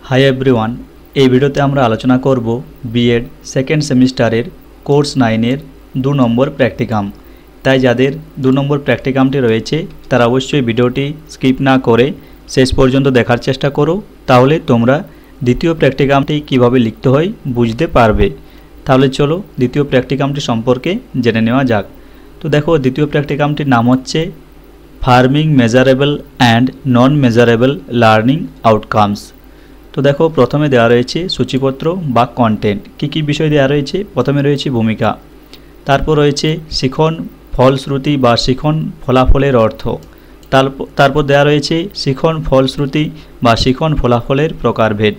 High everyone এই ভিডিওতে আমরা আলোচনা করব বিএড সেকেন্ড সেমিস্টারের কোর্স 9 এর 2 নম্বর প্র্যাকটিকাম। তাই যাদের 2 নম্বর প্র্যাকটিকামটি রয়েছে তারা অবশ্যই ভিডিওটি স্কিপ না করে শেষ পর্যন্ত দেখার চেষ্টা করো, তাহলে তোমরা দ্বিতীয় প্র্যাকটিকামটি কিভাবে লিখতে হয় বুঝতে পারবে। তাহলে চলো দ্বিতীয় প্র্যাকটিকামটি সম্পর্কে জেনে নেওয়া যাক। তো দেখো, দ্বিতীয় প্র্যাকটিকামটির নাম হচ্ছে farming measurable and non measurable learning outcomes. তো দেখো, প্রথমে দেওয়া রয়েছে সূচিপত্র বা কন্টেন্ট। কী বিষয় দেওয়া রয়েছে? প্রথমে রয়েছে ভূমিকা, তারপর রয়েছে শিখন ফলশ্রুতি বা শিখন ফলাফলের অর্থ, তারপর দেওয়া রয়েছে শিখন ফলশ্রুতি বা শিখন ফলাফলের প্রকারভেদ,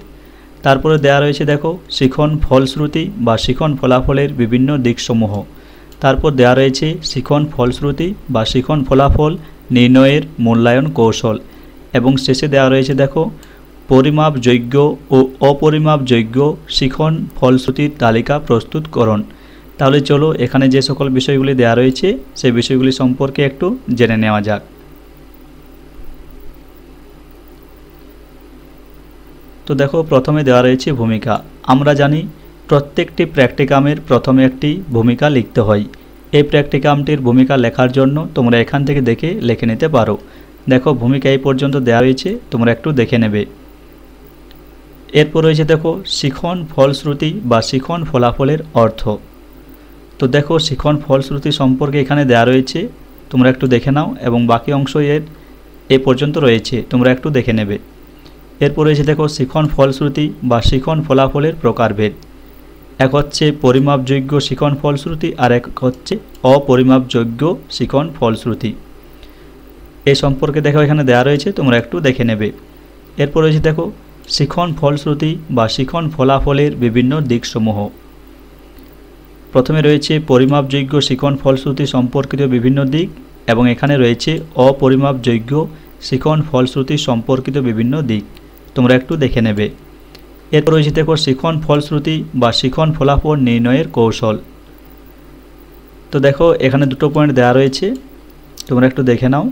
তারপরে দেওয়া রয়েছে দেখো শিখন ফলশ্রুতি বা শিখন ফলাফলের বিভিন্ন দিকসমূহ, তারপর দেওয়া রয়েছে শিখন ফলশ্রুতি বা শিখন ফলাফল নির্ণয়ের মূল্যায়ন কৌশল, এবং শেষে দেওয়া রয়েছে দেখো পরিমাপযোগ্য ও অপরিমাপযোগ্য শিখন ফলশ্রুতির তালিকা প্রস্তুতকরণ। তাহলে চলো এখানে যে সকল বিষয়গুলি দেওয়া রয়েছে সেই বিষয়গুলি সম্পর্কে একটু জেনে নেওয়া যাক। তো দেখো, প্রথমে দেওয়া রয়েছে ভূমিকা। আমরা জানি প্রত্যেকটি প্র্যাকটিকামের প্রথমে একটি ভূমিকা লিখতে হয়। এই প্র্যাকটিকামটির ভূমিকা লেখার জন্য তোমরা এখান থেকে দেখে লিখে নিতে পারো। দেখো, ভূমিকা এই পর্যন্ত দেওয়া রয়েছে, তোমরা একটু দেখে নেবে। এরপর রয়েছে দেখো শিখন ফলশ্রুতি বা শিখন ফলাফলের অর্থ। তো দেখো, শিখন ফলশ্রুতি সম্পর্কে এখানে দেওয়া রয়েছে, তোমরা একটু দেখে নাও, এবং বাকি অংশ এর এ পর্যন্ত রয়েছে, তোমরা একটু দেখে নেবে। এরপর রয়েছে দেখো শিখন ফলশ্রুতি বা শিখন ফলাফলের প্রকারভেদ। এক হচ্ছে পরিমাপযোগ্য শিখন ফলশ্রুতি আর এক হচ্ছে অপরিমাপযোগ্য শিখন ফলশ্রুতি। এই সম্পর্কে দেখো এখানে দেওয়া রয়েছে, তোমরা একটু দেখে নেবে। এরপর রয়েছে দেখো শিখন ফলশ্রুতি বা শিখন ফলাফলের বিভিন্ন দিকসমূহ। প্রথমে রয়েছে পরিমাপযোগ্য শিখন ফলশ্রুতি সম্পর্কিত বিভিন্ন দিক, এবং এখানে রয়েছে অপরিমাপযোগ্য শিখন ফলশ্রুতি সম্পর্কিত বিভিন্ন দিক, তোমরা একটু দেখে নেবে। এরপর রয়েছে দেখো শিখন ফলশ্রুতি বা শিখন ফলাফল নির্ণয়ের কৌশল। তো দেখো এখানে দুটো পয়েন্ট দেওয়া রয়েছে, তোমরা একটু দেখে নাও।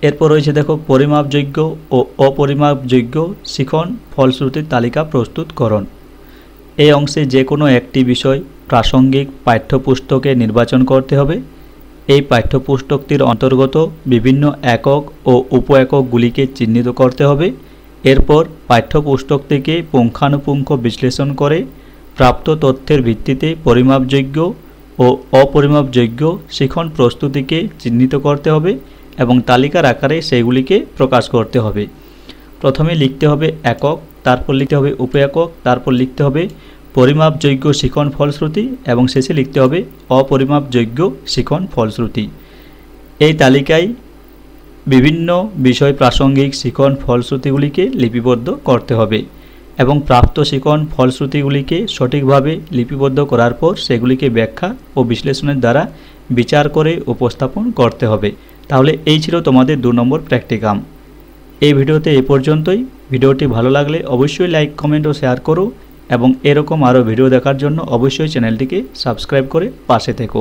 এরপর রয়েছে দেখো পরিমাপযোগ্য ও অপরিমাপযোগ্য শিখন ফলশ্রুতির তালিকা প্রস্তুতকরণ। এই অংশে যে কোনো একটি বিষয় প্রাসঙ্গিক পাঠ্যপুস্তকে নির্বাচন করতে হবে। এই পাঠ্যপুস্তকটির অন্তর্গত বিভিন্ন একক ও উপ এককগুলিকে চিহ্নিত করতে হবে। এরপর পাঠ্যপুস্তক থেকে পুঙ্খানুপুঙ্খ বিশ্লেষণ করে প্রাপ্ত তথ্যের ভিত্তিতে পরিমাপযোগ্য ও অপরিমাপযোগ্য শিখন প্রস্তুতিকে চিহ্নিত করতে হবে এবং তালিকার আকারে সেগুলিকে প্রকাশ করতে হবে। প্রথমে লিখতে হবে একক, তারপর লিখতে হবে উপ একক, তারপর লিখতে হবে পরিমাপযোগ্য শিখন ফলশ্রুতি, এবং শেষে লিখতে হবে অপরিমাপযোগ্য শিখন ফলশ্রুতি। এই তালিকায় বিভিন্ন বিষয় প্রাসঙ্গিক শিখন ফলশ্রুতিগুলিকে লিপিবদ্ধ করতে হবে, এবং প্রাপ্ত শিখন ফলশ্রুতিগুলিকে সঠিকভাবে লিপিবদ্ধ করার পর সেগুলিকে ব্যাখ্যা ও বিশ্লেষণের দ্বারা বিচার করে উপস্থাপন করতে হবে। তাহলে এই ছিল তোমাদের 2 নম্বর প্র্যাকটিকাম। এই ভিডিওতে এ পর্যন্তই। ভিডিওটি ভালো লাগলে অবশ্যই লাইক, কমেন্ট ও শেয়ার করো, এবং এরকম আরও ভিডিও দেখার জন্য অবশ্যই চ্যানেলটিকে সাবস্ক্রাইব করে পাশে থেকো।